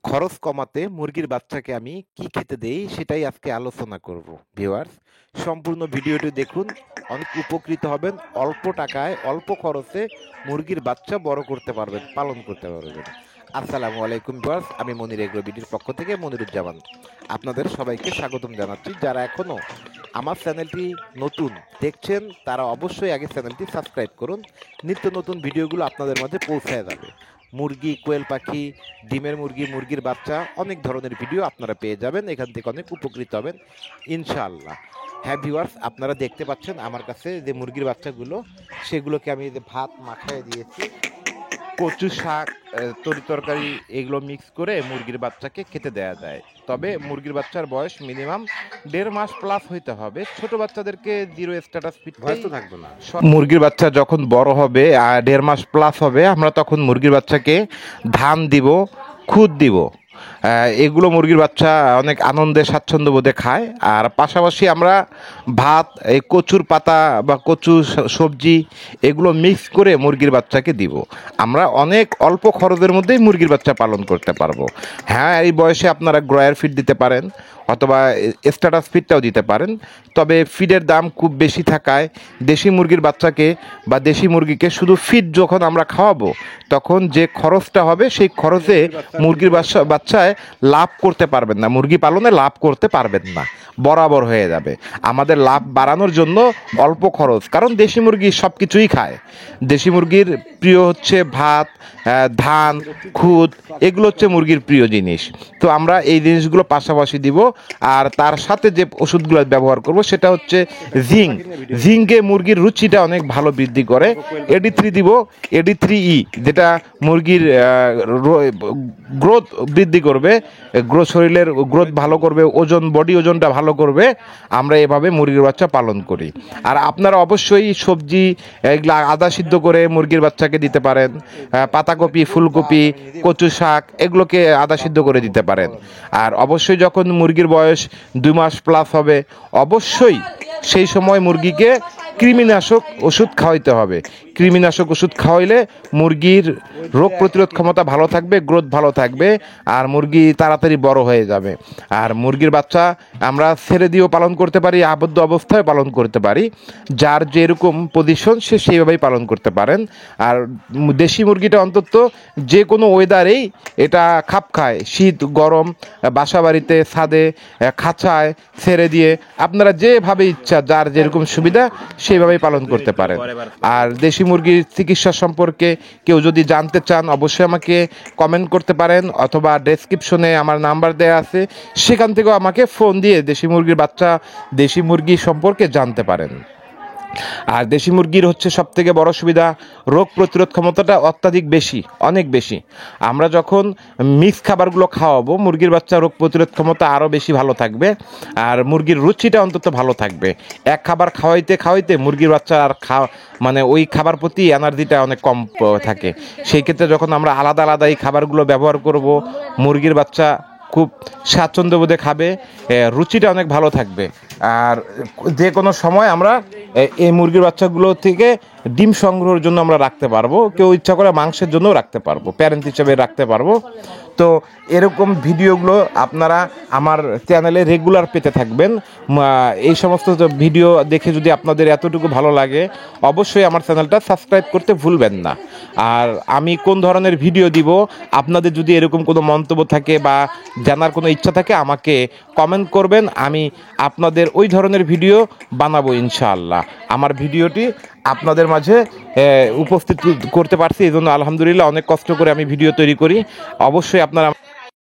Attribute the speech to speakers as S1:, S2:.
S1: খরচ কমাতে মুরগির বাচ্চাকে আমি কি খেতে দেই সেটাই আজকে আলোচনা করব ভিউয়ার্স। সম্পূর্ণ ভিডিওটি দেখুন, অনেক উপকৃত হবেন। অল্প টাকায় অল্প খরচে মুরগির বাচ্চা বড় করতে পারবেন, পালন করতে পারবেন। আসসালামু আলাইকুম ভিউয়ার্স, আমি মনির এগ্রো বিডির পক্ষ থেকে মনিরুজ্জামান আপনাদের সবাইকে স্বাগতম জানাচ্ছি। যারা এখনো আমার চ্যানেলটি নতুন দেখছেন তারা অবশ্যই আগে চ্যানেলটি সাবস্ক্রাইব করুন। নিত্য নতুন ভিডিওগুলো আপনাদের মাঝে পৌঁছায় যাবে। মুরগি, কোয়েল পাখি, ডিমের মুরগি, মুরগির বাচ্চা, অনেক ধরনের ভিডিও আপনারা পেয়ে যাবেন। এখান থেকে অনেক উপকৃত হবেন ইনশাআল্লাহ। হ্যাঁ ভিউয়ার্স, আপনারা দেখতে পাচ্ছেন আমার কাছে যে মুরগির বাচ্চাগুলো, সেগুলোকে আমি যে ভাত মাখায় দিয়েছি, কচু শাক, তরকারি এগুলো মিক্স করে মুরগির বাচ্চাকে খেতে দেয়া যায়। তবে মুরগির বাচ্চার বয়স মিনিমাম 1.5 মাস প্লাস হইতে হবে। ছোট বাচ্চাদেরকে জিরো স্ট্যাটাস ফিড
S2: ভয়েস তো থাকবে না।
S1: মুরগির বাচ্চা যখন বড় হবে আর 1.5 মাস প্লাস হবে, আমরা তখন মুরগির বাচ্চাকে ধান দিব, খুদ দিব। এগুলো মুরগির বাচ্চা অনেক আনন্দে স্বাচ্ছন্দ্য বোধে খায়। আর পাশাপাশি আমরা ভাত, এই কচুর পাতা বা কচু সবজি এগুলো মিক্স করে মুরগির বাচ্চাকে দিব। আমরা অনেক অল্প খরচের মধ্যেই মুরগির বাচ্চা পালন করতে পারবো। হ্যাঁ, এই বয়সে আপনারা গ্রয়ার ফিড দিতে পারেন অথবা স্ট্যাটাস ফিডটাও দিতে পারেন। তবে ফিডের দাম খুব বেশি থাকায় দেশি মুরগির বাচ্চাকে বা দেশি মুরগিকে শুধু ফিড যখন আমরা খাওয়াবো, তখন যে খরচটা হবে সেই খরচে মুরগির বাচ্চায় লাভ করতে পারবেন না, মুরগি পালনে লাভ করতে পারবেন না, বরাবর হয়ে যাবে। আমাদের লাভ বাড়ানোর জন্য অল্প খরচ, কারণ দেশি মুরগি সব কিছুই খায়। দেশি মুরগির প্রিয় হচ্ছে ভাত, ধান, খুদ, এগুলো হচ্ছে মুরগির প্রিয় জিনিস। তো আমরা এই জিনিসগুলো পাশাপাশি দিব। আর তার সাথে যে ওষুধগুলো ব্যবহার করব সেটা হচ্ছে জিঙ্ক। জিঙ্কে মুরগির রুচিটা অনেক ভালো বৃদ্ধি করে। AD3 দিব, AD3E, যেটা মুরগির গ্রোথ বৃদ্ধি করবে, শরীরের গ্রোথ ভালো করবে, ওজন, বডি ওজনটা ভালো করবে। আমরা এভাবে মুরগির বাচ্চা পালন করি। আর আপনারা অবশ্যই সবজি এগুলো আদা সিদ্ধ করে মুরগির বাচ্চাকে দিতে পারেন। পাতাকপি, ফুলকপি, কচু শাক এগুলোকে আদা সিদ্ধ করে দিতে পারেন। আর অবশ্যই যখন মুরগির বয়স 2 মাস প্লাস হবে, অবশ্যই সেই সময় মুরগিকে কৃমিনাশক ওষুধ খাওয়াইতে হবে। কৃমিনাশক ওষুধ খাওয়াইলে মুরগির রোগ প্রতিরোধ ক্ষমতা ভালো থাকবে, গ্রোথ ভালো থাকবে, আর মুরগি তাড়াতাড়ি বড় হয়ে যাবে। আর মুরগির বাচ্চা আমরা ছেড়ে দিয়েও পালন করতে পারি, আবদ্ধ অবস্থায় পালন করতে পারি। যার যেরকম পজিশন সে সেইভাবেই পালন করতে পারেন। আর দেশি মুরগিটা অন্তত যে কোনো ওয়েদারেই এটা খাপ খায়, শীত, গরম, বাসা বাড়িতে, ছাদে, খাঁচায় ছেড়ে দিয়ে আপনারা যেভাবে ইচ্ছা, যার যেরকম সুবিধা সেইভাবেই পালন করতে পারেন। আর দেশি মুরগির চিকিৎসা সম্পর্কে কেউ যদি জানতে চান, অবশ্যই আমাকে কমেন্ট করতে পারেন, অথবা ডেসক্রিপশনে আমার নাম্বার দেওয়া আছে, সেখান থেকেও আমাকে ফোন দিয়ে দেশি মুরগির বাচ্চা, দেশি মুরগি সম্পর্কে জানতে পারেন। আর দেশি মুরগির হচ্ছে সবথেকে বড় সুবিধা, রোগ প্রতিরোধ ক্ষমতাটা অত্যাধিক বেশি, অনেক বেশি। আমরা যখন মিক্স খাবারগুলো খাওয়াবো, মুরগির বাচ্চা রোগ প্রতিরোধ ক্ষমতা আরও বেশি ভালো থাকবে। আর মুরগির রুচিটা অন্তত ভালো থাকবে। এক খাবার খাওয়াইতে খাওয়াইতে মুরগির বাচ্চা আর মানে ওই খাবার প্রতি এনার্জিটা অনেক কম থাকে। সেই ক্ষেত্রে যখন আমরা আলাদা আলাদা এই খাবারগুলো ব্যবহার করব, মুরগির বাচ্চা খুব স্বাচ্ছন্দ্য বোধে খাবে, রুচিটা অনেক ভালো থাকবে। আর যে কোনো সময় আমরা এই মুরগির বাচ্চাগুলো থেকে ডিম সংগ্রহের জন্য আমরা রাখতে পারবো, কেউ ইচ্ছা করে মাংসের জন্যও রাখতে পারবো, প্যারেন্ট হিসেবে রাখতে পারবো। তো এরকম ভিডিওগুলো আপনারা আমার চ্যানেলে রেগুলার পেতে থাকবেন। এই সমস্ত ভিডিও দেখে যদি আপনাদের এতটুকু ভালো লাগে, অবশ্যই আমার চ্যানেলটা সাবস্ক্রাইব করতে ভুলবেন না। আর আমি কোন ধরনের ভিডিও দিব, আপনাদের যদি এরকম কোনো মন্তব্য থাকে বা জানার কোনো ইচ্ছা থাকে, আমাকে কমেন্ট করবেন, আমি আপনাদের ওই ধরনের ভিডিও বানাবো ইনশাআল্লাহ। আমার ভিডিওটি আপনাদের মাঝে উপস্থিত করতে পারছি, এই জন্য আলহামদুলিল্লাহ। অনেক কষ্ট করে আমি ভিডিও তৈরি করি। অবশ্যই আপনারা